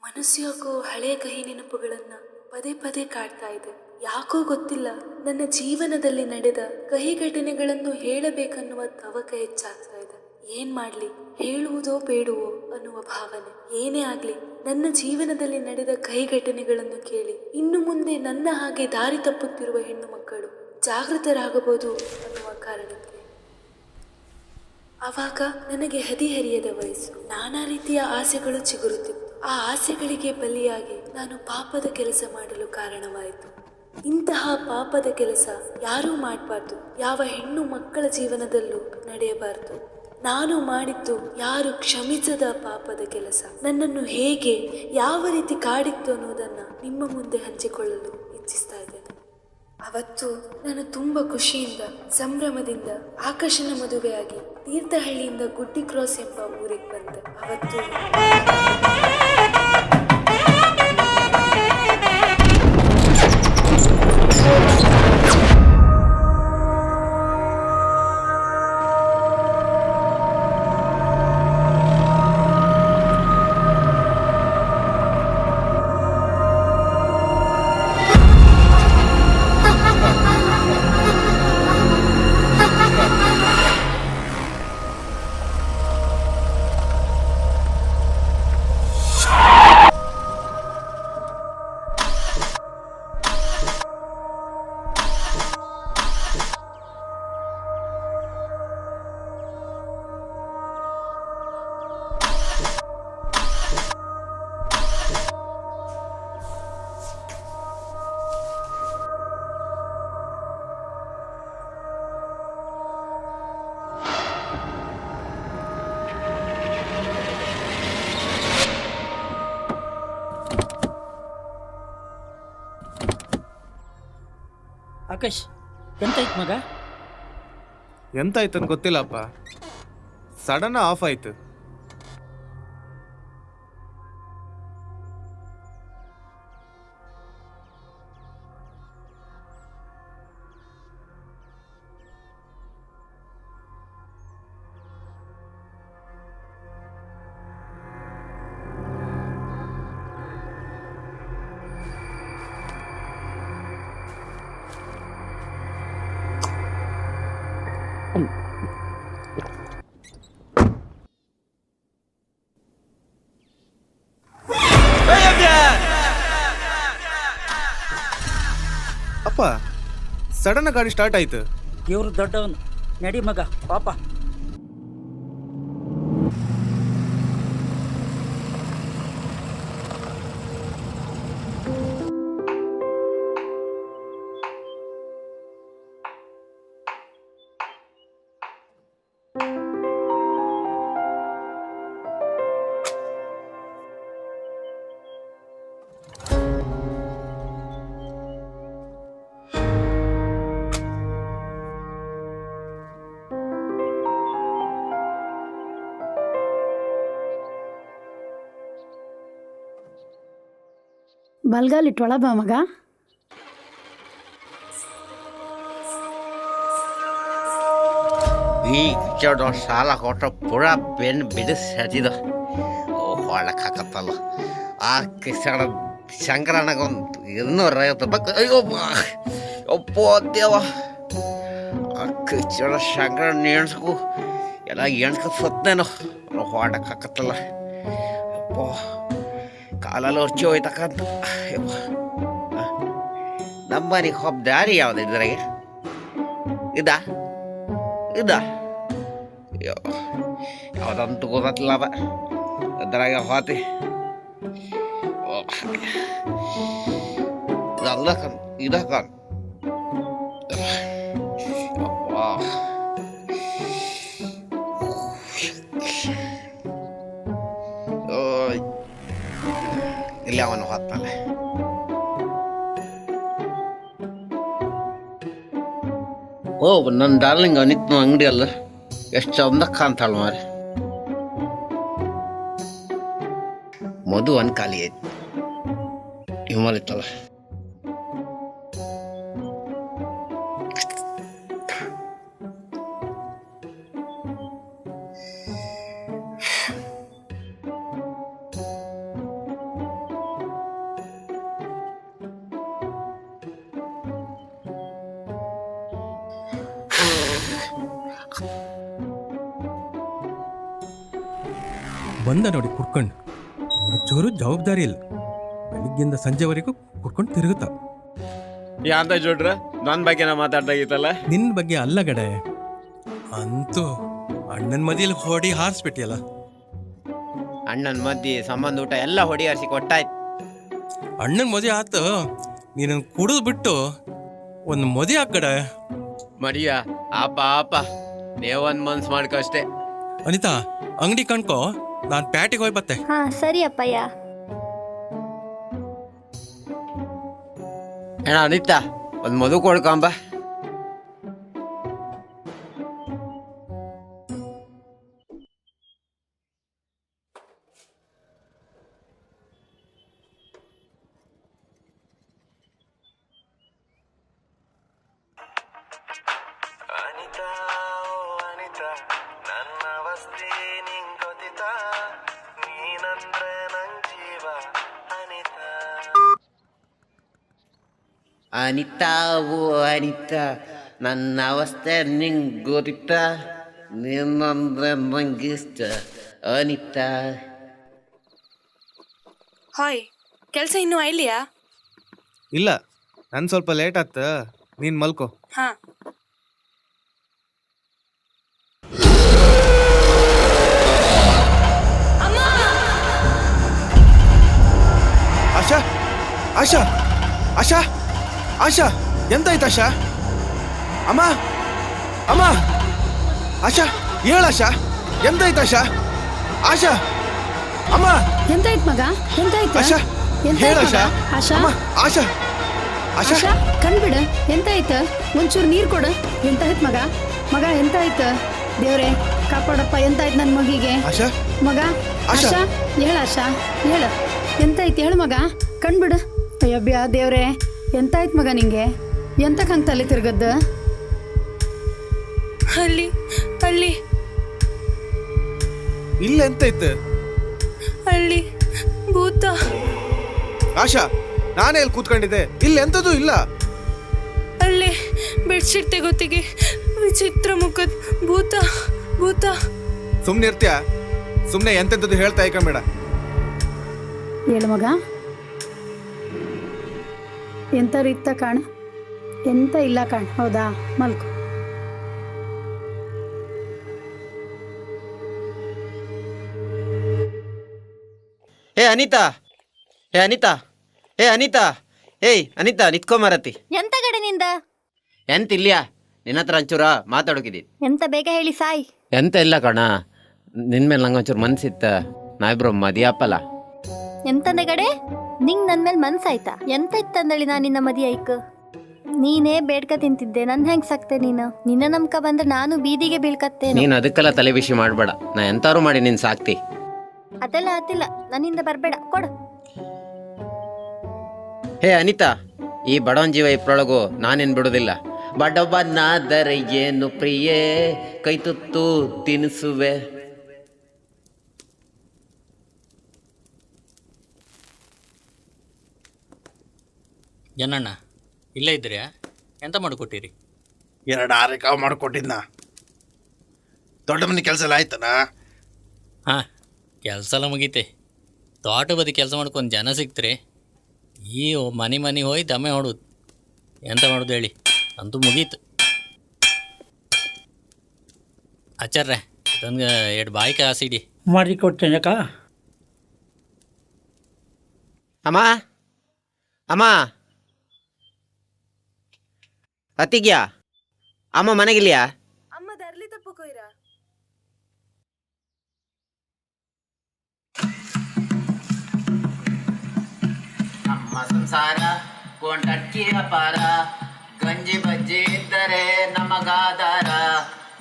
ಮನಸ್ಸು ಯಾಕೋ ಹಳೆಯ ಕಹಿ ನೆನಪುಗಳನ್ನು ಪದೇ ಪದೇ ಕಾಡ್ತಾ ಇದೆ. ಯಾಕೋ ಗೊತ್ತಿಲ್ಲ, ನನ್ನ ಜೀವನದಲ್ಲಿ ನಡೆದ ಕಹಿ ಘಟನೆಗಳನ್ನು ಹೇಳಬೇಕನ್ನುವ ತವಕ ಹೆಚ್ಚಾಗ್ತಾ ಇದೆ. ಏನ್ ಮಾಡ್ಲಿ, ಹೇಳುವುದೋ ಬೇಡುವೋ ಅನ್ನುವ ಭಾವನೆ. ಏನೇ ಆಗ್ಲಿ, ನನ್ನ ಜೀವನದಲ್ಲಿ ನಡೆದ ಕಹಿ ಘಟನೆಗಳನ್ನು ಕೇಳಿ ಇನ್ನು ಮುಂದೆ ನನ್ನ ಹಾಗೆ ದಾರಿ ತಪ್ಪುತ್ತಿರುವ ಹೆಣ್ಣು ಮಕ್ಕಳು ಜಾಗೃತರಾಗಬಹುದು ಅನ್ನುವ ಕಾರಣಕ್ಕೆ. ಆವಾಗ ನನಗೆ ಹದಿಹರಿಯದ ವಯಸ್ಸು, ನಾನಾ ರೀತಿಯ ಆಸೆಗಳು ಚಿಗುರುತ್ತಿತ್ತು. ಆ ಆಸೆಗಳಿಗೆ ಬಲಿಯಾಗಿ ನಾನು ಪಾಪದ ಕೆಲಸ ಮಾಡಲು ಕಾರಣವಾಯಿತು. ಇಂತಹ ಪಾಪದ ಕೆಲಸ ಯಾರೂ ಮಾಡಬಾರ್ದು, ಯಾವ ಹೆಣ್ಣು ಮಕ್ಕಳ ಜೀವನದಲ್ಲೂ ನಡೆಯಬಾರದು. ನಾನು ಮಾಡಿದ್ದು ಯಾರು ಕ್ಷಮಿಸದ ಪಾಪದ ಕೆಲಸ ನನ್ನನ್ನು ಹೇಗೆ ಯಾವ ರೀತಿ ಕಾಡಿತ್ತು ಅನ್ನೋದನ್ನು ನಿಮ್ಮ ಮುಂದೆ ಹಂಚಿಕೊಳ್ಳಲು ಇಚ್ಛಿಸ್ತಾ ಇದ್ದೇನೆ. ಅವತ್ತು ನಾನು ತುಂಬ ಖುಷಿಯಿಂದ ಸಂಭ್ರಮದಿಂದ ಆಕಾಶನ ಮದುವೆಯಾಗಿ ತೀರ್ಥಹಳ್ಳಿಯಿಂದ ಗುಡ್ಡಿ ಕ್ರಾಸ್ ಎಂಬ ಊರಿಗೆ ಬಂದೆ. ಅವತ್ತು ಆಕಾಶ್, ಎಂತಾಯ್ತು ಮಗ? ಎಂತಾಯ್ತಂತ ಗೊತ್ತಿಲ್ಲಪ್ಪ, ಸಡನ್ ಆಫ್ ಆಯ್ತು. ಅಪ್ಪ, ಸಡನ್ ಗಾಡಿ ಸ್ಟಾರ್ಟ್ ಆಯ್ತು. ದೇವ್ರು ದೊಡ್ಡವನು. ನಡಿ ಮಗ, ಪಾಪ. ಬಲ್ಗಾಲಿಟ್ಟು ಒಳ ಬಾ ಮಗ. ಈಗ ಸಾಲ ಕೊಟ್ಟ ಪುರ ಬೆನ್ನು ಬಿಡಿಸಿ ಹಚ್ಚಿದ ಹೊಳಕ್ಕೆ ಹಾಕತ್ತಲ್ಲ. ಆ ಕಿಸಣ ಶಂಕರಣ್ಣಗೊಂದು 250 ರೂಪಾಯಿ. ಅಯ್ಯೋ ಒಪ್ಪೋ ದೇವ, ಆ ಕಿಸಣ ಶಂಕರ ಎಣ್ಸ್ಕು ಎಲ್ಲ ಎಣ್ಸ್ಕ ಸತ್ನೇನೋ ಹೊಡಕ್ಕೆ ಹಾಕತ್ತಲ್ಲ. ಅಪ್ಪೋ, ಕಾಲಲ್ಲಿ ಹೊರ್ಚಿ ಹೋಯ್ತಕ್ಕಂತ. ನಮ್ಮ ಮನೆಗೆ ಹೊಬ್ಬ ದಾರಿ ಯಾವ್ದು ಇದ್ರಾಗೆ? ಇದ ಯಾವ್ದಂತೂ ಗೊತ್ತಿಲ್ಲ. ಅದ ಅದ್ರಾಗ ಹೋತಿ ಅಲ್ಲ ಕಣ್, ಇದ ಕಣ್. ಇಲ್ಲಿ ಅವನು ಹೋದ್ನಲ್ಲ. ಓ, ನನ್ನ ಡಾರ್ಲಿಂಗ್ ಅನಿತ್ನು ಅಂಗಡಿ ಅಲ್ಲ, ಎಷ್ಟು ಚಂದ ಕಾಣ್ತಾಳ ಮಾರಿ. ಮಧು ಒಂದು ಖಾಲಿ ಐತಿ, ಹಿಮಾಲ ಇತ್ತಲ್ಲ. ಬಂದ ನೋಡಿ ಕುಡ್ಕೊಂಡು ಚೂರು ಜವಾಬ್ದಾರಿ ಇಲ್ಲ. ಬೆಳಿಗ್ಗೆಯಿಂದ ಸಂಜೆವರೆಗೂ ಕುಡ್ಕೊಂಡು ತಿರುಗುತ್ತಾ. ಯಾಂತ ಜೋಡ್ರ ನನ್ನ ಬಗ್ಗೆ ನಾ ಮಾತಾಡ್ದಾಗಿತ್ತಲ್ಲ. ನಿನ್ನ ಬಗ್ಗೆ ಅಲ್ಲ ಗಡೆ, ಅಂತೂ ಅಣ್ಣನ ಮದಿಯಲ್ಲಿ ಹೊಡಿ ಹಾರಿಸ್ಬಿಟ್ಟಿಯಲ್ಲ. ಅಣ್ಣನ ಮದ್ದಿ ಸಂಬಂಧ ಊಟ ಎಲ್ಲ ಹೊಡಿ ಹಾರಿಸಿ ಕೊಟ್ಟಾಯ್ತು. ಅಣ್ಣನ ಮದುವೆ ಆತು, ನೀನನ್ನು ಕುಡಿದು ಬಿಟ್ಟು ಒಂದು ಮದುವೆ ಕಡೆ. ಮರಿಯ ಆಪ ಆಪ ನೀವೊಂದು ಮನ್ಸು ಮಾಡ್ಕೊ ಅಷ್ಟೇ. ಅನಿತಾ, ಅಂಗಡಿ ಕಣ್ಕೋ, ನಾನು ಪ್ಯಾಟಿಗೆ ಹೋಗಿ ಬತ್ತೆ. ಹಾ ಸರಿ ಅಪ್ಪಯ್ಯ. ಏನ ಅನಿತಾ, ಒಂದು ಮಧು ಕೊಡ್ಕೊಂಬ. ಅನಿತಾ ಓ ಅನಿತಾ, ನನ್ನ ಅವಸ್ಥೆ ನಿಂಗ್ ಗೊತ್ತಿತಾ? ನೀನಂದ್ರೆ ನನ್ ಜೀವ ಅನಿತಾ. ಅನಿತಾ ಓ ಅನಿತಾ, ನನ್ನ ಅವಸ್ಥೆ ನಿಂಗೆ ಗೊತ್ತಿತ್ತಾ? ನೀನಂದ್ರೆ ನಂಗಿಷ್ಟ ಅನಿತಾ. ಹಾಯ್, ಕೆಲಸ ಇನ್ನೂ ಆಯ್ಲಿಯಾ? ಇಲ್ಲ, ನನ್ ಸ್ವಲ್ಪ ಲೇಟ್ ಆತ, ನೀನ್ ಮಲ್ಕೋ. ಹಾ. ಆಶಾ ಆಶಾ ಆಶಾ ಆಶಾ, ಎಂತಾಯ್ತು ಆಶಾ? ಅಮ್ಮ ಅಮ್ಮ, ಆಶಾ ಹೇಳ ಆಶಾ, ಎಂತಾಯ್ತು ಆಶಾ? ಆಶಾ ಅಮ್ಮ, ಎಂತಾಯ್ತು ಮಗ? ಎಂತಾಯ್ತು? ಆಶಾ ಹೇಳ ಆಶಾ. ಆಶಾ ಅಮ್ಮ ಆಶಾ ಆಶಾ ಆಶಾ ಕಣ್ಬಿಡ. ಎಂತಾಯ್ತು? ಒಂಚೂರು ನೀರು ಕೊಡು. ಎಂತಾಯ್ತು ಮಗ? ಮಗ ಎಂತಾಯ್ತು? ದೇವ್ರೆ ಕಾಪಾಡಪ್ಪ, ಎಂತಾಯ್ತು ನನ್ನ ಮಗಿಗೆ? ಆಶಾ ಮಗ ಆಶಾ. ಆಶಾ ಹೇಳ ಆಶಾ, ಹೇಳ ಎಂತಾಯ್ತು ಹೇಳು ಮಗ, ಕಣ್ಬಿಡು. ಅಯ್ಯಬ್ಯಾ ದೇವ್ರೆ, ಎಂತಾಯ್ತು ಮಗ ನಿಂಗೆ? ಎಂತಕ್ಕೆ ಹಂಗೆ ತಲೆ ತಿರ್ಗದ್ದು? ಅಲ್ಲಿ ಅಲ್ಲಿ ಇಲ್ಲ ಎಂತೈತೆ? ಅಲ್ಲಿ ಭೂತ. ಆಶಾ, ನಾನೇ ಇಲ್ಲಿ ಕೂತ್ಕೊಂಡಿದ್ದೆ, ಇಲ್ಲಿ ಎಂತದೂ ಇಲ್ಲ. ಅಲ್ಲೇ ಬೆಡ್ಶೀಟ್ ತೆಗೋತಿಗೆ ವಿಚಿತ್ರ ಮುಖದ ಭೂತ ಭೂತ. ಸುಮ್ನೆ ಇರ್ತೀಯ? ಸುಮ್ನೆ ಎಂತೆಂತದ್ದು ಹೇಳ್ತಾ ಇಕ್ಕಬೇಡ. ಹೇಳು ಮಗ, ಎಂಥವ್ರು ಇತ್ತ ಕಾಣ? ಎಂತ ಇಲ್ಲ ಕಾಣ. ಹೌದಾ, ಮಲ್ಕೊ. ಏ ಅನಿತಾ, ಏ ಅನಿತಾ, ಏ ಅನಿತಾ, ಏಯ್ ಅನಿತಾ ನಿತ್ಕೊಂಬರತಿ. ಎಂತ ಗಡೆ ನಿಂದ? ಎಂತ ಇಲ್ಯಾ? ನಿನ್ನ ಹತ್ರ ಒಂಚೂರ ಮಾತಾಡೋಕಿದ್ದೀನಿ. ಎಂತ ಬೇಗ ಹೇಳಿ ಸಾಯ್. ಎಂತ ಇಲ್ಲ ಕಣ, ನಿನ್ ಮೇಲೆ ನಂಗೆ ಒಂಚೂರು ಮನ್ಸಿತ್ತ. ನಾವಿಬ್ರು ಮದಿಯಪ್ಪಲ್ಲ. ಎಂತಂದೆ ಗಡೆ? ನಿಂಗ್ ನನ್ ಮೇಲೆ ಮನ್ಸಾಯ್ತಾ? ಎಂತ ಇತ್ತಂದಳಿ ನಾ ನಿನ್ನ ಮದಿ ಐಕ್? ನೀನೇ ಬೇಡ್ಕ ತಿಂತಿದ್ದೆ, ನನ್ ಹೆಂಗ್ ಸಾಕ್ತೆ ನೀನು? ನಿನ್ನ ನಮ್ಕ ಬಂದ್ರೆ ನಾನು ಬೀದಿಗೆ ಬೀಳ್ಕತ್ತೇನೆ. ನೀನ್ ಅದಕ್ಕೆಲ್ಲ ತಲೆ ಬಿಸಿ ಮಾಡ್ಬೇಡ, ನಾ ಎಂತಾರು ಮಾಡಿ ನೀನ್ ಸಾಕ್ತಿ. ಅದೆಲ್ಲ ಆತಿಲ್ಲ, ನನ್ನಿಂದ ಬರ್ಬೇಡ, ಕೊಡು. ಹೇ ಅನಿತಾ, ಈ ಬಡವನ್ ಜೀವ ಇಪ್ರೊಳಗು ನಾನೇನ್ ಬಿಡುದಿಲ್ಲ. ಬಡವನಾದರೆ ಏನು ಪ್ರಿಯೇ, ಕೈ ತುತ್ತು ತಿನಿಸುವೆ. ಜನಣ್ಣ ಇಲ್ಲೇ ಇದ್ರ್ಯಾ? ಎಂತ ಮಾಡಿಕೊಟ್ಟಿರಿ? ಎರಡು ಆರೆಕಾವು ಮಾಡಿಕೊಟ್ಟಿದ್ನ. ದೊಡ್ಡ ಮನೆ ಕೆಲಸ ಎಲ್ಲ ಆಯ್ತನ? ಹಾಂ, ಕೆಲಸ ಎಲ್ಲ ಮುಗೀತೆ. ತೋಟ ಬದಿ ಕೆಲಸ ಮಾಡ್ಕೊಂಡು ಜನ ಸಿಕ್ತ್ರಿ. ಈ ಮನೆ ಹೋಗಿ ದಮ್ಮೆ ಹೊಡೋದು. ಎಂತ ಮಾಡೋದು ಹೇಳಿ, ಅಂತೂ ಮುಗೀತು. ಆಚಾರ್ರೆ, ಇದೊಂದು 2 ಬಾಯಿ ಕಾಸಿಡಿ ಮಾಡಿ ಕೊಡ್ತೇನೆ ಅಕ್ಕ. ಅಮ್ಮ ಅಮ್ಮ, ಅತ್ತಿಗ್ಯಾ? ಅಮ್ಮ ಮನೆಗಿಲ್ಯಾ? ಅಮ್ಮ ದರ್ಲಿ ತಪ್ಪಕೋಯ್ರಾ? ನಮ್ಮ ಸಂಸಾರ ಕೊಂಡಕ್ಕಿಯ ಪಾರ, ಗಂಜಿ ಬಜ್ಜಿ ಇದ್ದರೆ ನಮಗಾದಾರ.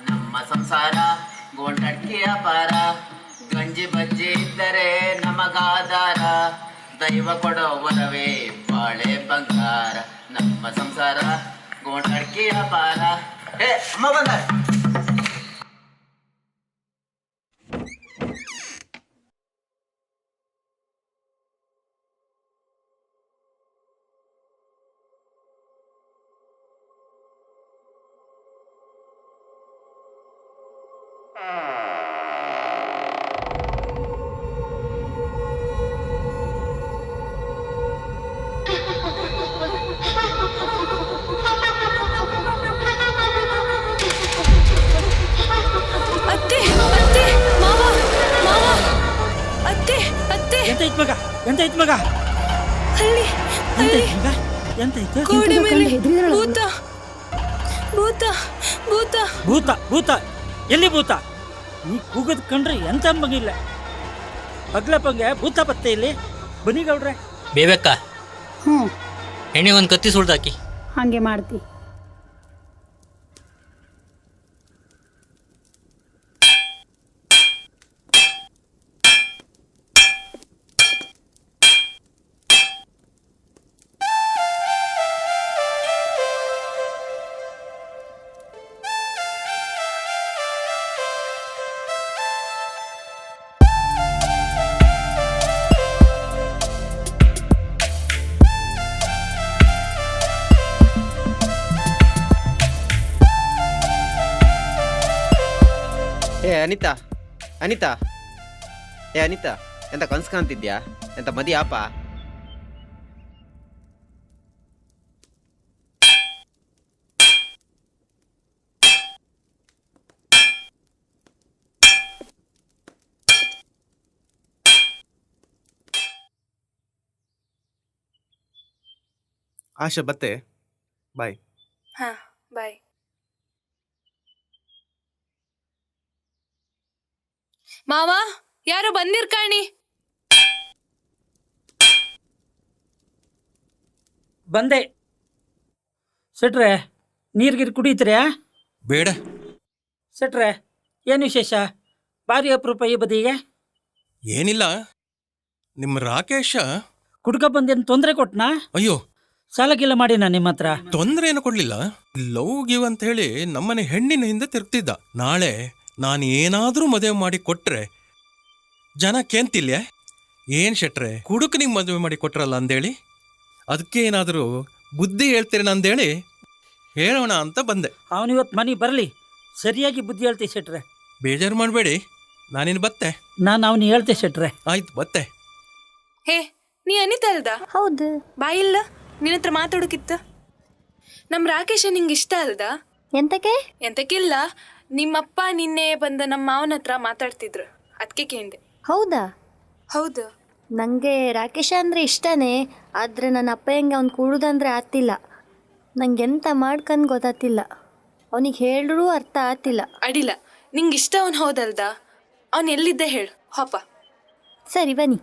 ನಮ್ಮ ಸಂಸಾರ ಗೋಂಡಕ್ಕಿಯ ಪಾರ, ಗಂಜಿ ಬಜ್ಜಿ ಇದ್ದರೆ ನಮಗಾದಾರ. ದೈವ ಕೊಡೋ ವರವೇ ಬಾಳೆ ಬಂಗಾರ, ನಮ್ಮ ಸಂಸಾರ ಗೋಂಡಕ್ಕಿಯ ಪಾರ. ಏ ಅಮ್ಮ ಬಂದ. ಎಂತೈತ್ ಮಗ ಎಂತೈತ್ ಮಗ ಅಲ್ಲಿ ಎಂತೈತ್ ಮಗ ಎಂತೈತ್ ಗೋಡೆ ಮೇಲೆ ಹೆದ್ರಿದ್ರಲ್ಲ ಭೂತ ಭೂತ ಭೂತ ಭೂತ ಭೂತ ಎಲ್ಲಿ ಭೂತ ನೀ ಕೂಗದ್ ಕಂಡ್ರೆ ಎಂತ ಮಗಿಲ್ಲ ಪಗ್ಲ ಪಂಗೆ ಭೂತ ಪತ್ತೆ ಇಲ್ಲಿ ಬನ್ನಿ ಗೌಡ್ರೆ. ಬೇಬೇಕ ಹ್ಞೂ ಎಣ್ಣೆ ಒಂದು ಕತ್ತಿ ಸುಳ್ದಾಕಿ. ಹಂಗೆ ಮಾಡ್ತಿ. ಏ ಅನಿತಾ ಅನಿತಾ ಏ ಅನಿತಾ ಎಂತ ಕನ್ಸು ಕಾಣ್ತಿದ್ಯಾ? ಎಂತ ಮದಿ ಆಪ? ಆಶಾ ಬತ್ತೆ ಬಾಯ್. ಹಾ ಬಾಯ್. ಮಾವ ಯಾರೋ ಬಂದಿರ್ ಕಾಣಿ. ಬಂದೆ. ಸೆಟ್ರೆ ನೀರ್ಗಿರ್ ಕುಡಿತೀರ್ಯಾ? ಬೇಡ. ಸೆಟ್ರೆ ಏನು ವಿಶೇಷ? ಭಾರಿ ಅಪರೂಪ ಈ ಬದಿಗೆ. ಏನಿಲ್ಲ, ನಿಮ್ಮ ರಾಕೇಶ ಕುಡ್ಕ ಬಂದೇನು ತೊಂದರೆ ಕೊಟ್ನಾ? ಅಯ್ಯೋ, ಸಾಲಕ್ಕಿಲ್ಲ ಮಾಡಿನ ನಿಮ್ಮ ಹತ್ರ? ತೊಂದರೆ ಏನು ಕೊಡ್ಲಿಲ್ಲ. ಲವ್ ಗಿವ್ ಅಂತ ಹೇಳಿ ನಮ್ಮನೆ ಹೆಣ್ಣಿನ ಹಿಂದೆ ತಿರುಗ್ತಿದ್ದ. ನಾಳೆ ನಾನು ಏನಾದ್ರೂ ಮದುವೆ ಮಾಡಿ ಕೊಟ್ರೆ ಜನ ಕೇಂತಿಲ್ಯೆ? ಏನ್ ಶೆಟ್ರೆ ಕುಡುಕನಿಗೆ ಮದುವೆ ಮಾಡಿ ಕೊಟ್ರಲ್ಲ ಅಂದೇಳಿ, ಅದಕ್ಕೆ ಏನಾದರೂ ಬುದ್ಧಿ ಹೇಳ್ತೀರೇನ ಅಂದೇಳಿ ಹೇಳೋಣ ಅಂತ ಬಂದೆ. ಅವನಿವತ್ತು ಮನೆ ಬರಲಿ, ಸರಿಯಾಗಿ ಬುದ್ಧಿ ಹೇಳ್ತಿ ಶೆಟ್ರೆ. ಬೇಜಾರು ಮಾಡಬೇಡಿ, ನಾನಿನ್ ಬತ್ತೆ. ನಾನು ಅವನು ಹೇಳ್ತೆ ಶೆಟ್ರೆ. ಆಯ್ತು ಬತ್ತೆ. ಹೇ ನೀ ಅನಿತಾ ಅಲ್ದ? ಹೌದು. ಬಾಯಿಲ್ಲ ನಿನ್ನ ಹತ್ರ ಮಾತಾಡೋಕಿತ್ತ. ನಮ್ ರಾಕೇಶ ನಿಂಗೆ ಇಷ್ಟ ಅಲ್ದ? ಎಂತಕ್ಕೆ? ಎಂತಕ್ಕಿಲ್ಲ, ನಿಮ್ಮಪ್ಪ ನಿನ್ನೆ ಬಂದ ನಮ್ಮ ಮಾವನ ಹತ್ರ ಮಾತಾಡ್ತಿದ್ರು, ಅದಕ್ಕೆ ಕೇಂದೆ. ಹೌದಾ? ಹೌದು. ನನಗೆ ರಾಕೇಶ ಅಂದರೆ ಇಷ್ಟನೇ, ಆದರೆ ನನ್ನ ಅಪ್ಪ ಹೆಂಗೆ ಅವ್ನು ಕೂಡುದಂದ್ರೆ ಆತಿಲ್ಲ. ನಂಗೆ ಎಂತ ಮಾಡ್ಕಂದು ಗೊತ್ತಾತಿಲ್ಲ. ಅವನಿಗೆ ಹೇಳಿದ್ರೂ ಅರ್ಥ ಆತಿಲ್ಲ. ಅಡಿಲ್ಲ, ನಿಂಗೆ ಇಷ್ಟ ಅವನು ಹೌದಲ್ದ? ಅವನು ಎಲ್ಲಿದ್ದ ಹೇಳು ಹೋಪ. ಸರಿ ಬನ್ನಿ.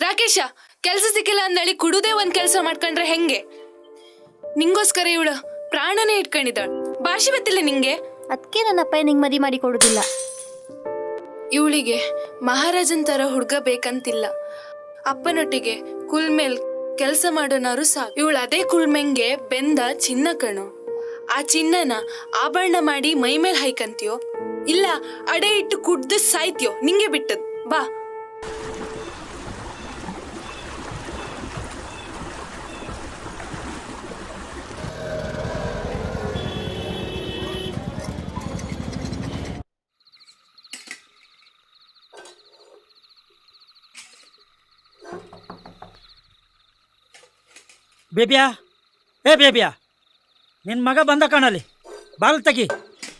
ರಾಕೇಶ, ಕೆಲ್ಸ ಸಿಕ್ಕಿಲ್ಲ ಅಂದಳಿ ಕುಡುದೇ ಒಂದ್ ಕೆಲ್ಸ ಮಾಡ್ಕೊಂಡ್ರೆ ಹೆಂಗೆ? ನಿಂಗೋಸ್ಕರ ಇವಳು ಪ್ರಾಣನೇ ಇಟ್ಕೊಂಡಿದ್ದಾಳ. ಭಾಷೆ ಗೊತ್ತಿಲ್ಲ ನಿಂಗೆ? ಅದಕ್ಕೆ ನನ್ನ ಅಪ್ಪ ನಿಂಗೆ ಮದಿ ಮಾಡಿ ಕೊಡುದಿಲ್ಲ. ಇವಳಿಗೆ ಮಹಾರಾಜನ್ ತರ ಹುಡ್ಗ ಬೇಕಂತಿಲ್ಲ. ಅಪ್ಪನೊಟ್ಟಿಗೆ ಕುಲ್ಮೇಲ್ ಕೆಲಸ ಮಾಡೋನಾರು ಸಾಕು. ಇವಳು ಅದೇ ಕುಲ್ಮೆಂಗೆ ಬೆಂದ ಚಿನ್ನ ಕಣು. ಆ ಚಿನ್ನನ ಆಭರಣ ಮಾಡಿ ಮೈ ಮೇಲ್ ಹೈಕಂತೀಯೋ ಇಲ್ಲ ಅಡೆ ಇಟ್ಟು ಕುಡ್ದು ಸಾಯ್ತೀಯೋ, ನಿಂಗೆ ಬಿಟ್ಟದ್. ಬಾ. ಬೇಬ್ಯಾ, ಏ ಬೇಬ್ಯಾ, ನಿನ್ನ ಮಗ ಬಂದ ಕಾಣಲಿ, ಬಾಲ್ ತೆಗಿ.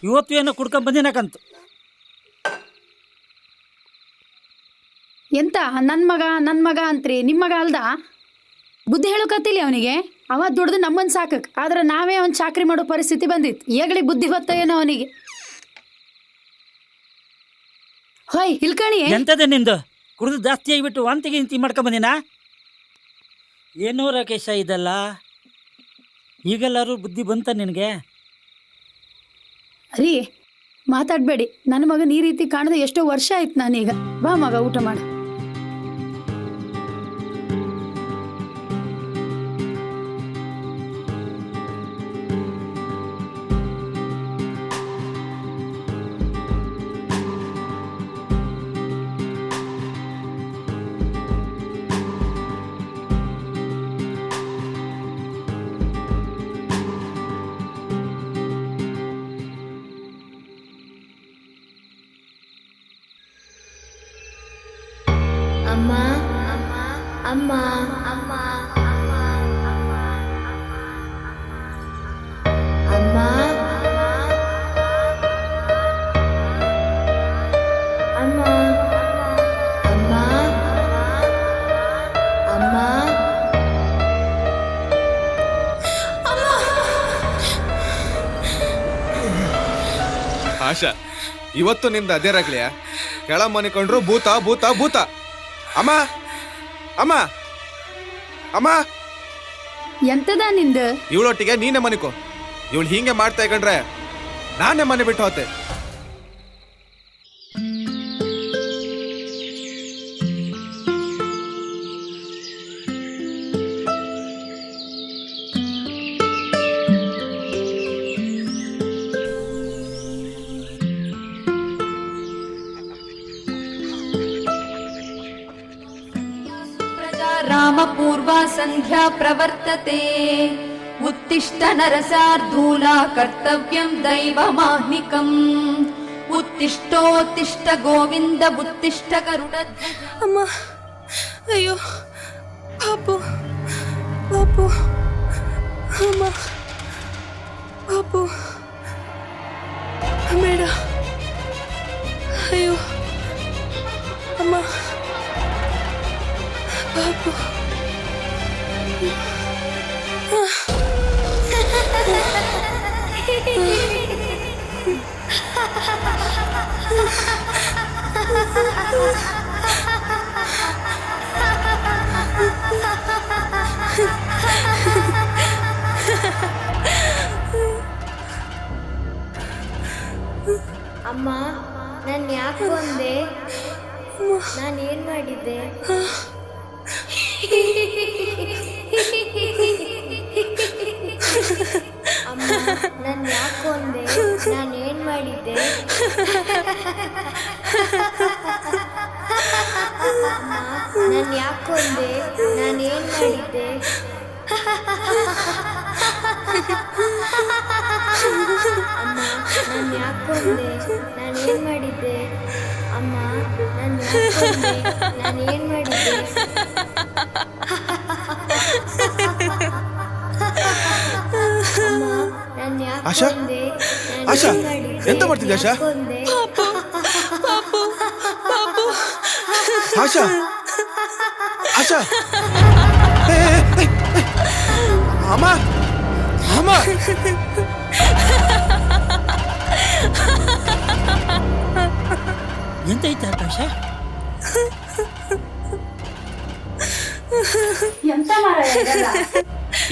ಇವತ್ತು ಏನೋ ಕುಡ್ಕೊಂಡ್ ಬಂದಿನಕಂತು. ಎಂತ ನನ್ನ ಮಗ ಅಂತ್ರಿ? ನಿಮ್ಮ ಮಗ ಅಲ್ದ? ಬುದ್ಧಿ ಹೇಳೋಕತ್ತಿಲ್ಲ ಅವನಿಗೆ. ಅವ ದುಡ್ದು ನಮ್ಮನ್ನು ಸಾಕಕ್, ಆದ್ರೆ ನಾವೇ ಅವ್ನು ಚಾಕ್ರಿ ಮಾಡೋ ಪರಿಸ್ಥಿತಿ ಬಂದಿತ್ತು. ಈಗಲೇ ಬುದ್ಧಿ ಗೊತ್ತ ಏನೋ ಅವನಿಗೆ. ಹೊಯ್ ಇಲ್ಕಣಿ. ಎಂತದೆ ನಿಂದು? ಕುಡಿದು ಜಾಸ್ತಿ ಆಗಿಬಿಟ್ಟು ವಾಂತಿಗೆ ಇಂತಿ ಮಾಡ್ಕೊಂಡ್ ಬಂದಿನ? ಏನೋ ರಾಕೇಶ ಇದಲ್ಲ, ಈಗೆಲ್ಲರೂ ಬುದ್ಧಿ ಬಂತ ನಿನಗೆ? ರೀ ಮಾತಾಡಬೇಡಿ. ನನ್ನ ಮಗನ ಈ ರೀತಿ ಕಾಣದೆ ಎಷ್ಟೋ ವರ್ಷ ಆಯ್ತು ನಾನೀಗ. ಬಾ ಮಗ ಊಟ ಮಾಡು. ಅಮ್ಮ ಅಮ್ಮ ಅಮ್ಮ ಅಮ್ಮ ಅಮ್ಮ ಅಮ್ಮ ಅಮ್ಮ ಆಶಾ, ಇವತ್ತು ನಿಂದ ಅದೇ ರಾಗ್ಲಿಯ ಕೆಳ ಮನಿಕೊಂಡ್ರು ಭೂತ ಭೂತ ಭೂತ. ಅಮ್ಮ ಅಮ್ಮ ಅಮ್ಮ, ಎಂತದ ನಿಂದು? ಇವಳೊಟ್ಟಿಗೆ ನೀನೇ ಮನಿಕೋ. ಇವಳು ಹೀಗೆ ಮಾಡ್ತಾ ಇಕೊಂಡ್ರೆ ನಾನೇ ಮನೆ ಬಿಟ್ಟು ಹೋತೆ. रामपूर्वा सन्ध्या प्रवर्तते उत्तिष्ठ नरसार्धूला कर्तव्यं दैवमाह्निकम् उत्तिष्ठोत्तिष्ठ गोविन्द उत्तिष्ठ गरुडध्वज. ಅಮ್ಮ, ಅಯ್ಯೋ ಪಾಪು ಪಾಪು, ಅಮ್ಮ ಪಾಪು ಬೇಡ, ಅಯ್ಯೋ ಅಮ್ಮ ಪಾಪು. ಅಮ್ಮ, ನಾನು ಯಾಕೆ ಬಂದೆ? ನಾನು ಏನು ಮಾಡಿದ್ದೆ? ಅಮ್ಮ, ನಾನು ಯಾಕೆ ಬಂದೆ? ನಾನು ಏನು ಮಾಡಿದ್ದೆ? ಅಮ್ಮ, ನಾನು ಯಾಕೆ ಬಂದೆ? ನಾನು ಏನು ಮಾಡಿದ್ದೆ? ಅಮ್ಮ, ನಾನು ಯಾಕೆ ಬಂದೆ? ನಾನು ಏನು ಮಾಡಿದ್ದೆ? ಅಮ್ಮ, ನಾನು ಯಾಕೆ ಬಂದೆ? ನಾನು ಏನು ಮಾಡಿದ್ದೆ? ಅಮ್ಮ, ನಾನು ಯಾಕೆ ಆಶಾ? ಬಂದೆ? ನಾನು ಆಶಾ, ಏನು ಮಾಡಿದ್ದೆ? ಎಂತ ಮಾಡ್ತಿದ್ದೆ ಆಶಾ? ಯಾಕೆ ಬಂದೆ? ಆಶಾ ಆಶಾ, ಏ, ಏ, ಏ, ಏ. ಅಮ್ಮ ಅಮ್ಮ, ಎಂತೈತೆ ಆಕಾಶ? ಎಂತ ಮಾರ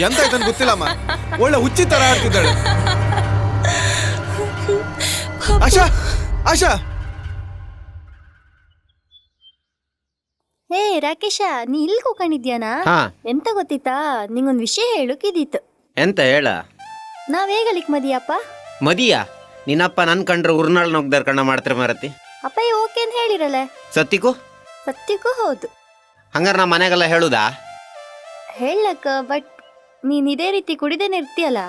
ಎಂತ ಆಯ್ತು ಗೊತ್ತಿಲ್ಲಮ್ಮ. ಒಳ್ಳೆ ಹುಚ್ಚಿ ತರ ಆಡ್ತಿದ್ದಾಳೆ. ಆಶಾ ಆಶಾ, ಹೇ ರಾಕೇಶ, ನೀ ಇಲ್ಲಿ ಕೂಕೊಂಡಿದ್ಯಾನಾ? ಹಾ ಎಂತ ಗೊತ್ತಿತ್ತಾ, ನಿಂಗೊಂದು ವಿಷಯ ಹೇಳೋಕಿದ್ದಿತ್ತು. ಎಂತ ಹೇಳ? ನಾವ್ ಹೇಗಲಿಕ್ ಮದಿಯಪ್ಪ? ಮದಿಯಾ? ನಿನ್ನಪ್ಪ ನನ್ ಕಂಡ್ರೆ ಉರ್ನಾಳ್ ನೋಗ್ದಾರ ಕಣ್ಣ ಮಾಡ್ತಾರೆ ಮಾರತಿ. ಅಪ್ಪ ಓಕೆ ಅಂತ ಹೇಳಿರಲ್ಲ. ಸತ್ತಿಗೂ ಸತ್ಯಕ್ಕೂ ಹೌದು. ಹಂಗಾರ ನಾ ಮನೆಗೆಲ್ಲ ಹೇಳುದಾ? ಹೇಳಕ್ಕ, ಬಟ್ ನೀನ್ ಇದೇ ರೀತಿ ಕುಡಿದೇನೆ ಇರ್ತೀಯಲ್ಲ.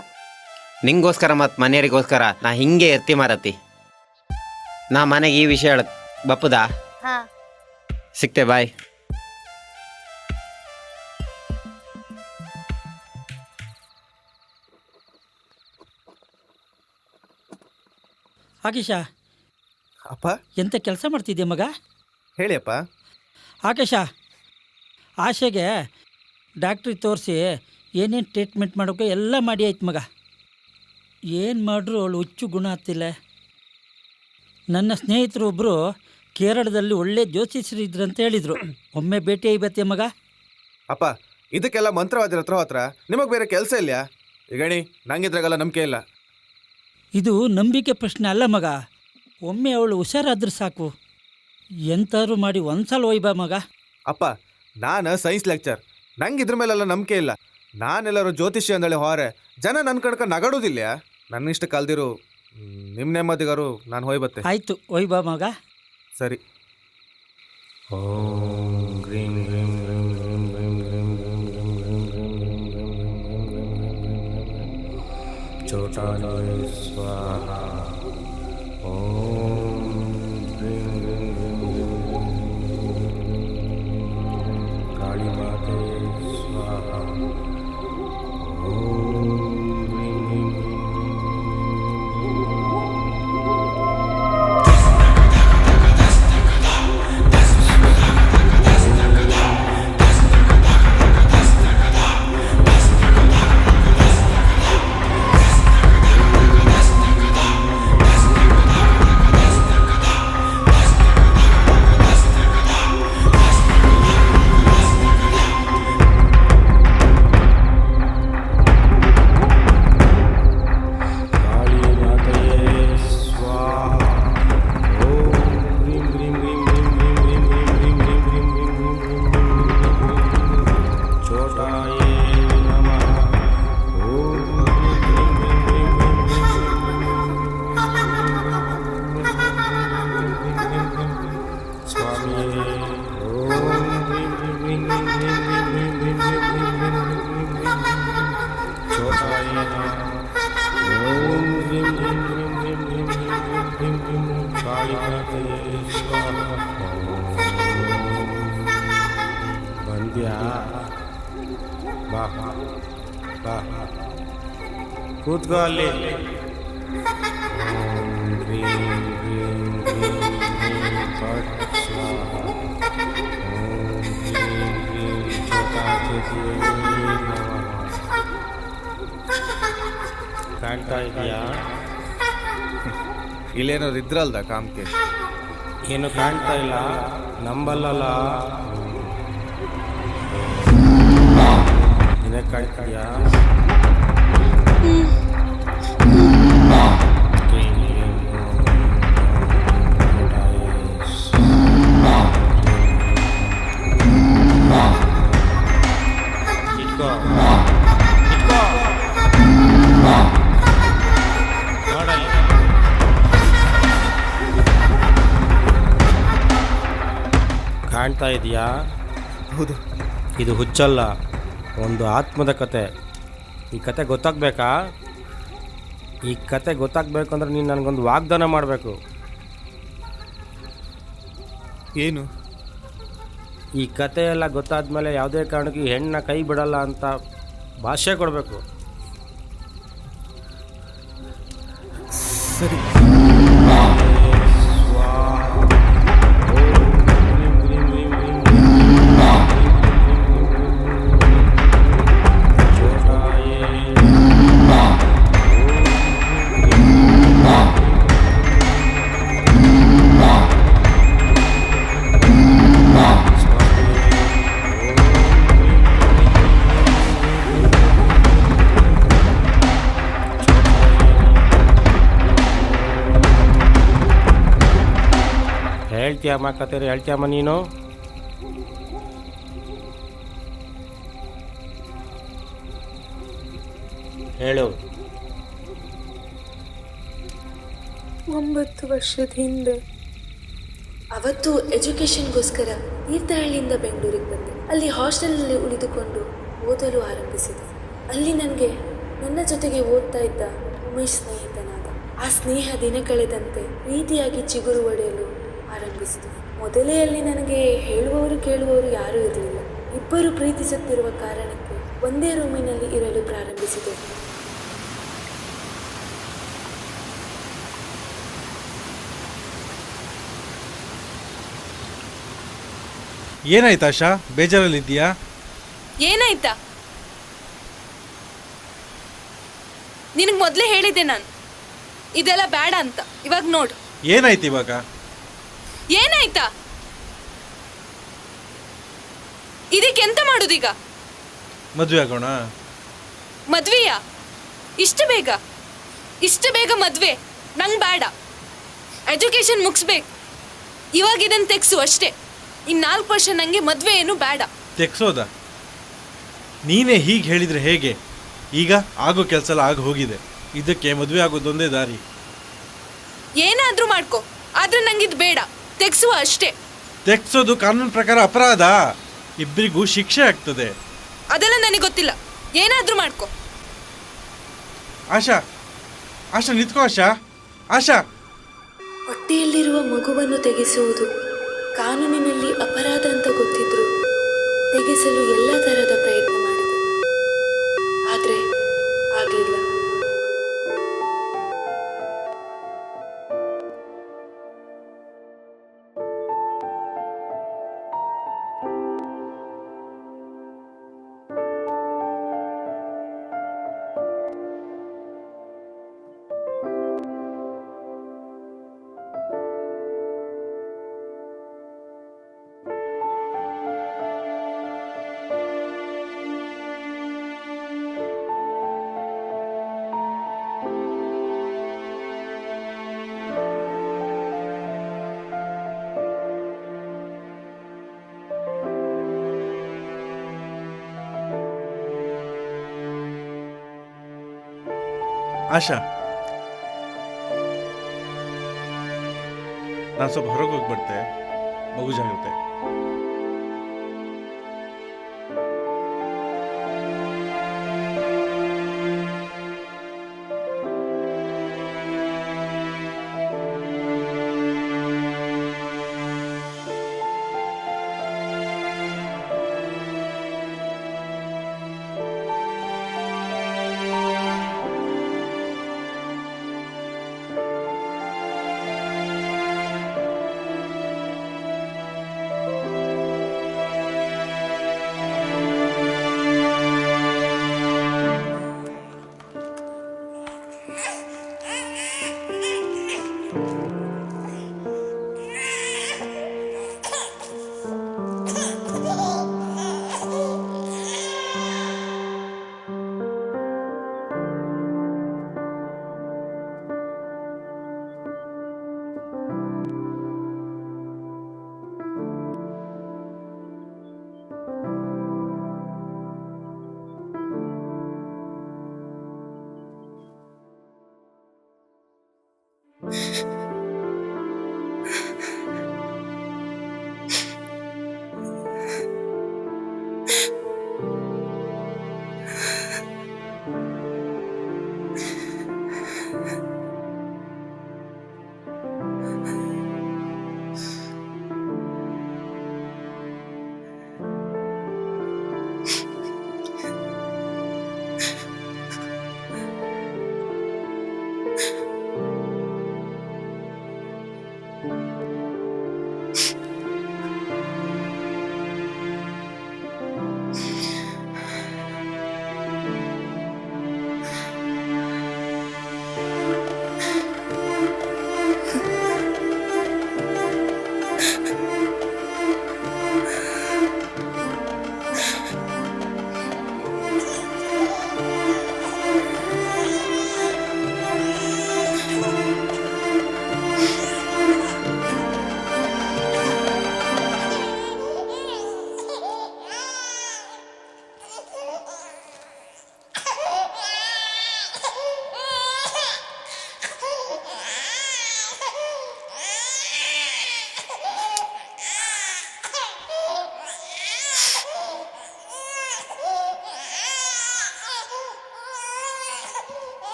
ನಿಂಗೋಸ್ಕರ ಮತ್ ಮನೆಯವರಿಗೋಸ್ಕರ ನಾ ಹಿಂಗೆ ಎತ್ತಿ ಮಾರತಿ. ನಾ ಮನೆಗೆ ಈ ವಿಷಯ ಹೇಳ ಬಪ್ಪುದಾ? ಹಾ, ಸಿಕ್ತೆ, ಬಾಯ್. ಆಕಾಶ, ಅಪ್ಪ ಎಂತ ಕೆಲಸ ಮಾಡ್ತಿದ್ದೆ ಮಗ? ಹೇಳಿ ಅಪ್ಪ. ಆಕಾಶ, ಆಶೆಗೆ ಡಾಕ್ಟ್ರಿಗೆ ತೋರಿಸಿ ಏನೇನು ಟ್ರೀಟ್ಮೆಂಟ್ ಮಾಡೋಕೆ ಎಲ್ಲ ಮಾಡಿ ಆಯ್ತು ಮಗ. ಏನು ಮಾಡ್ರು ಅವಳು ಹುಚ್ಚು ಗುಣ ಆಗ್ತಿಲ್ಲ. ನನ್ನ ಸ್ನೇಹಿತರು ಒಬ್ಬರು ಕೇರಳದಲ್ಲಿ ಒಳ್ಳೆ ಜ್ಯೋತಿಷ್ಯರು ಇದ್ರಂತ ಹೇಳಿದರು. ಒಮ್ಮೆ ಭೇಟಿ ಐಬತ್ತೆ ಮಗ. ಅಪ್ಪ, ಇದಕ್ಕೆಲ್ಲ ಮಂತ್ರವಾದಿರ ಹತ್ರ ನಿಮಗೆ ಬೇರೆ ಕೆಲಸ ಇಲ್ಲ? ಈಗಣಿ, ನಂಗಿದ್ರಾಗೆಲ್ಲ ನಂಬಿಕೆ ಇಲ್ಲ. ಇದು ನಂಬಿಕೆ ಪ್ರಶ್ನೆ ಅಲ್ಲ ಮಗ. ಒಮ್ಮೆ ಅವಳು ಹುಷಾರಾದ್ರೆ ಸಾಕು. ಎಂತಾದ್ರು ಮಾಡಿ ಒಂದ್ಸಲ ಒಯ್ಬಾ ಮಗ. ಅಪ್ಪ, ನಾನು ಸೈನ್ಸ್ ಲೆಕ್ಚರ್, ನಂಗೆ ಇದ್ರ ಮೇಲೆಲ್ಲ ನಂಬಿಕೆ ಇಲ್ಲ. ನಾನೆಲ್ಲರೂ ಜ್ಯೋತಿಷ್ಯ ಅಂದೇಳಿ ಹೊರೆ ಜನ ನನ್ನ ಕಣಕ ನಗಾಡೋದಿಲ್ಲ. ನನ್ನ ಇಷ್ಟ ಕಲ್ದಿರು ನಿಮ್ಮ ನೆಮ್ಮದಿಗಾರು ನಾನು ಹೋಯ್ ಬತ್ತೆ. ಆಯಿತು, ಒಯ್ಬಾ ಮಗ. ಸರಿ. ಓಂ ಗ್ರೀಂ ಗ್ರೀಂ ಗ್ರೀಂ ಗ್ರೀಂ ಗ್ರೀಂ ಗ್ರೀಂ ಗ್ರೀಂ ಗ್ರೀಂ ಗ್ರೀಂ ಗ್ರೀಂ ಗ್ರೀಂ ಗ್ರೀಂ ಗ್ರೀಂ ಗ್ರೀಂ ಗ್ರೀಂ ಚೋಟಾಯ ಸ್ವಾಹ. ಓಂ ಗ್ರೀಂ ಗ್ರೀಂ ಗ್ರೀಂ ಗ್ರೀಂ ಗ್ರೀಂ ಗ್ರೀಂ ಗ್ರೀಂ ಕಾಳಿ ಮಾತೆ ಬಾ ಬಾ ಕೂತ್ಕೋ ಅಲ್ಲಿ. ಓಂ ಹ್ರೀಂ ಹ್ರೀಂ ಹ್ರೀಂ ಹ್ರೀಂ ಫಟ್ ಸ್ವಾಹ. ಓಂ ಹ್ರೀಂ ಹ್ರೀಂ ಛಟಾಕೃತಿಯೇ ನಮಃ. ಕಾಣ್ತಾ ಇದೆಯಾ? ಇಲ್ಲೇನಾದ್ರು ಇದ್ರಲ್ದ ಕಾಮ್ಕೆ? ಏನು ಕಾಣ್ತಾ ಇಲ್ಲ, ನಂಬಲ್ಲಲ್ಲ. ನಿನಗೆ ಕಾಣ್ತೀಯಾ? ಇಟ್ಕೋ ಇಟ್ಕೋ ನೋಡಲ್ಲಿ. ಕಾಣ್ತಾ ಇದೆಯಾ? ಹೌದು. ಇದು ಹುಚ್ಚಲ್ಲ, ಒಂದು ಆತ್ಮದ ಕತೆ. ಈ ಕತೆ ಗೊತ್ತಾಗಬೇಕಾ? ಈ ಕತೆ ಗೊತ್ತಾಗಬೇಕು ಅಂದರೆ ನೀನು ನನಗೊಂದು ವಾಗ್ದಾನ ಮಾಡಬೇಕು. ಏನು? ಈ ಕತೆ ಎಲ್ಲ ಗೊತ್ತಾದ ಮೇಲೆ ಯಾವುದೇ ಕಾರಣಕ್ಕೂ ಈ ಹೆಣ್ಣನ್ನ ಕೈ ಬಿಡಲ್ಲ ಅಂತ ಭಾಷ್ಯ ಕೊಡಬೇಕು. ಸರಿ. ಹೇಳ್ತೀಯಮ್ಮ ಕತೆ? ಹೇಳ್ತೀಯಮ್ಮ ನೀನು? ಹೇಳು. 9 ವರ್ಷದ ಹಿಂದೆ ಅವತ್ತು ಎಜುಕೇಷನ್ಗೋಸ್ಕರ ತೀರ್ಥಹಳ್ಳಿಯಿಂದ ಬೆಂಗಳೂರಿಗೆ ಬಂದೆ. ಅಲ್ಲಿ ಹಾಸ್ಟೆಲ್ನಲ್ಲಿ ಉಳಿದುಕೊಂಡು ಓದಲು ಆರಂಭಿಸಿದೆ. ಅಲ್ಲಿ ನನಗೆ ನನ್ನ ಜೊತೆಗೆ ಓದ್ತಾ ಇದ್ದ ಉಮೇಶ್ ಸ್ನೇಹಿತನಾದ. ಆ ಸ್ನೇಹ ದಿನ ಕಳೆದಂತೆ ಪ್ರೀತಿಯಾಗಿ ಚಿಗುರು ಒಡೆಯಲು ಆರಂಭಿಸಿತು. ಮೊದಲೇ ಅಲ್ಲಿ ನನಗೆ ಹೇಳುವವರು ಕೇಳುವವರು ಯಾರೂ ಇರಲಿಲ್ಲ. ಇಬ್ಬರು ಪ್ರೀತಿಸುತ್ತಿರುವ ಕಾರಣಕ್ಕೆ ಒಂದೇ ರೂಮಿನಲ್ಲಿ ಇರಲು ಪ್ರಾರಂಭಿಸಿದೆವು. ಏನಾಯ್ತು ಆಶಾ? ಬೇಜಾರಲ್ಲಿದ್ದೀಯಾ? ಏನಾಯ್ತಾ? ನಿನಗೆ ಮೊದಲೇ ಹೇಳಿದ್ದೆ ನಾನು ಇದೆಲ್ಲ ಬೇಡ ಅಂತ. ಇವಾಗ ನೋಡು ಏನಾಯ್ತು ಇವಾಗ? ಏನಾಯ್ತಾ? ಇದಕ್ಕೆ ಎಂತ ಮಾಡುದೀಗ? ಮದುವೆ ಆಗೋಣ? ಮದ್ವೆಯಾ? ಇಷ್ಟು ಬೇಗ ಮದ್ವೆ ನಂಗೆ ಬೇಡ. ಎಜುಕೇಶನ್ ಮುಗಿಸ್ಬೇಕು. ಇವಾಗ ಇದನ್ನು ತೆಗ್ಸು ಅಷ್ಟೇ. ಇನ್ನು 4 ವರ್ಷ ನನಗೆ ಮದ್ವೆ ಏನು ಬೇಡ. ತೆಗ್ಸೋದ? ನೀನೇ ಹೀಗೆ ಹೇಳಿದ್ರೆ ಹೇಗೆ? ಈಗ ಆಗೋ ಕೆಲಸ ಎಲ್ಲ ಆಗಿ ಹೋಗಿದೆ. ಇದಕ್ಕೆ ಮದುವೆ ಆಗೋದೊಂದೇ ದಾರಿ. ಏನಾದ್ರೂ ಮಾಡ್ಕೊ, ಆದ್ರೆ ನಂಗಿದ್ ಬೇಡ. ತೆಗ್ಸುವ ಅಷ್ಟೇ. ತೆಗ್ಸೋದು ಕಾನೂನು ಪ್ರಕಾರ ಅಪರಾಧ. ಇಬ್ಬರಿಗೂ ಶಿಕ್ಷೆ ಆಗ್ತದೆ. ಅದೆಲ್ಲ ನನಗೆ ಗೊತ್ತಿಲ್ಲ. ಏನಾದ್ರೂ ಮಾಡ್ಕೊ. ಆಶಾ, ಆಶಾ ನಿಂತ್ಕೋ. ಆಶಾ, ಆಶಾ. ಹೊಟ್ಟೆಯಲ್ಲಿರುವ ಮಗುವನ್ನು ತೆಗೆಸುವುದು ಕಾನೂನಿನಲ್ಲಿ ಅಪರಾಧ ಅಂತ ಗೊತ್ತಿದ್ರು ತೆಗೆಸಲು ಎಲ್ಲ ತರಹದ ಪ್ರಯತ್ನ ಮಾಡಿದೆ. ಆದರೆ ಆಗಲಿಲ್ಲ. ಆಶಾ, ನಾನು ಸ್ವಲ್ಪ ಹೊರಗೆ ಹೋಗಿ ಬರ್ತೆ. ಮಗು ಜಾಗ್ರತೆ.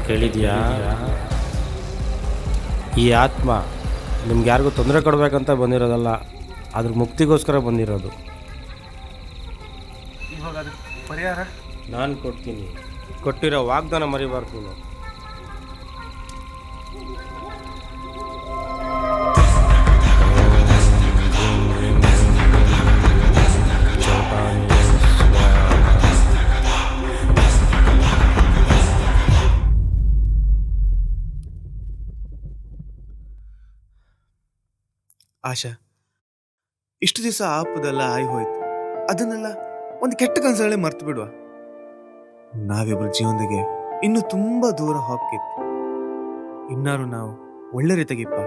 ಕೇಳಿದ್ಯಾ? ಈ ಆತ್ಮ ನಿಮ್ಗೆ ಯಾರಿಗೂ ತೊಂದರೆ ಕೊಡಬೇಕಂತ ಬಂದಿರೋದಲ್ಲ, ಅದ್ರ ಮುಕ್ತಿಗೋಸ್ಕರ ಬಂದಿರೋದು. ಇವಾಗ ಅದು ಪರಿಹಾರ ನಾನು ಕೊಡ್ತೀನಿ. ಕೊಟ್ಟಿರೋ ವಾಗ್ದಾನ ಮರಿಬಾರ್ದು ನೀನು. ಆಶಾ, ಇಷ್ಟು ದಿವಸ ಆಪದೆಲ್ಲ ಆಗಿ ಹೋಯ್ತು. ಅದನ್ನೆಲ್ಲ ಒಂದು ಕೆಟ್ಟ ಕನಸಗಳೇ ಮರ್ತು ಬಿಡುವ. ನಾವಿಬ್ರ ಜೀವನದಾಗೆ ಇನ್ನು ತುಂಬಾ ದೂರ ಹೋಗ್ತಿತ್ತು. ಇನ್ನಾರು ನಾವು ಒಳ್ಳೆ ರೀತಿಯಾಗಿಪ್ಪ.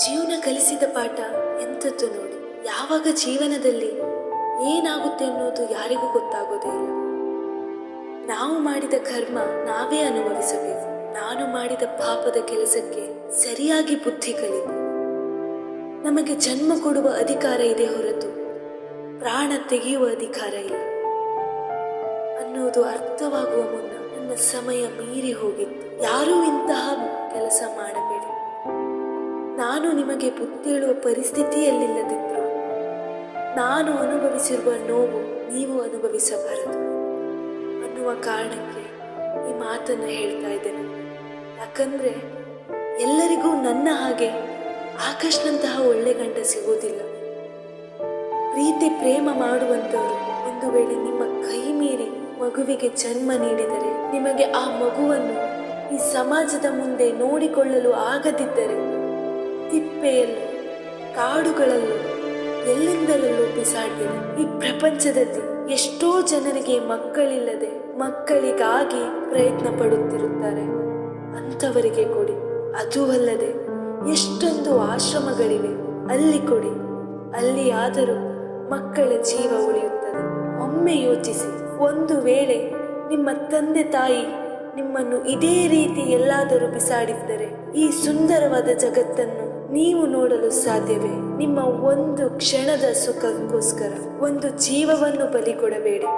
ಜೀವನ ಕಲಿಸಿದ ಪಾಠ ಎಂಥದ್ದು ನೋಡಿ. ಯಾವಾಗ ಜೀವನದಲ್ಲಿ ಏನಾಗುತ್ತೆ ಅನ್ನೋದು ಯಾರಿಗೂ ಗೊತ್ತಾಗೋದೇ ಇಲ್ಲ. ನಾವು ಮಾಡಿದ ಕರ್ಮ ನಾವೇ ಅನುಭವಿಸಬೇಕು. ನಾನು ಮಾಡಿದ ಪಾಪದ ಕೆಲಸಕ್ಕೆ ಸರಿಯಾಗಿ ಬುದ್ಧಿ ಕಲಿತು. ನಮಗೆ ಜನ್ಮ ಕೊಡುವ ಅಧಿಕಾರ ಇದೆ ಹೊರತು ಪ್ರಾಣ ತೆಗೆಯುವ ಅಧಿಕಾರ ಇಲ್ಲ ಅನ್ನೋದು ಅರ್ಥವಾಗುವ ಮುನ್ನ ನನ್ನ ಸಮಯ ಮೀರಿ ಹೋಗಿತ್ತು. ಯಾರೂ ಇಂತಹ ಕೆಲಸ ಮಾಡಬೇಡಿ. ನಾನು ನಿಮಗೆ ಬುದ್ಧಿ ಹೇಳುವ ಪರಿಸ್ಥಿತಿಯಲ್ಲಿಲ್ಲದಿದ್ದರೂ ನಾನು ಅನುಭವಿಸಿರುವ ನೋವು ನೀವು ಅನುಭವಿಸಬಾರದು ಅನ್ನುವ ಕಾರಣಕ್ಕೆ ಈ ಮಾತನ್ನು ಹೇಳ್ತಾ ಇದ್ದೇನೆ. ಯಾಕಂದ್ರೆ ಎಲ್ಲರಿಗೂ ನನ್ನ ಹಾಗೆ ಆಕಾಶ್ನಂತಹ ಒಳ್ಳೆ ಗಂಡ ಸಿಗೋದಿಲ್ಲ. ಪ್ರೀತಿ ಪ್ರೇಮ ಮಾಡುವಂಥವರು ಒಂದು ವೇಳೆ ನಿಮ್ಮ ಕೈ ಮೀರಿ ಮಗುವಿಗೆ ಜನ್ಮ ನೀಡಿದರೆ, ನಿಮಗೆ ಆ ಮಗುವನ್ನು ಈ ಸಮಾಜದ ಮುಂದೆ ನೋಡಿಕೊಳ್ಳಲು ಆಗದಿದ್ದರೆ ತಿಪ್ಪೆಯಲ್ಲೂ ಕಾಡುಗಳಲ್ಲೂ ಎಲ್ಲಿಂದಲೂ ಬಿಸಾಡಿದೆ. ಈ ಪ್ರಪಂಚದಲ್ಲಿ ಎಷ್ಟೋ ಜನರಿಗೆ ಮಕ್ಕಳಿಲ್ಲದೆ ಮಕ್ಕಳಿಗಾಗಿ ಪ್ರಯತ್ನ ಪಡುತ್ತಿರುತ್ತಾರೆ. ಅಂಥವರಿಗೆ ಕೊಡಿ. ಅದೂ ಅಲ್ಲದೆ ಎಷ್ಟೊಂದು ಆಶ್ರಮಗಳಿವೆ, ಅಲ್ಲಿ ಕೊಡಿ. ಅಲ್ಲಿ ಆದರೂ ಮಕ್ಕಳ ಜೀವ ಉಳಿಯುತ್ತದೆ. ಒಮ್ಮೆ ಯೋಚಿಸಿ, ಒಂದು ವೇಳೆ ನಿಮ್ಮ ತಂದೆ ತಾಯಿ ನಿಮ್ಮನ್ನು ಇದೇ ರೀತಿ ಎಲ್ಲಾದರೂ ಬಿಸಾಡಿದ್ದರೆ ಈ ಸುಂದರವಾದ ಜಗತ್ತನ್ನು ನೀವು ನೋಡಲು ಸಾಧ್ಯವೇ? ನಿಮ್ಮ ಒಂದು ಕ್ಷಣದ ಸುಖಕ್ಕೋಸ್ಕರ ಒಂದು ಜೀವವನ್ನು ಬಲಿ ಕೊಡಬೇಡಿ.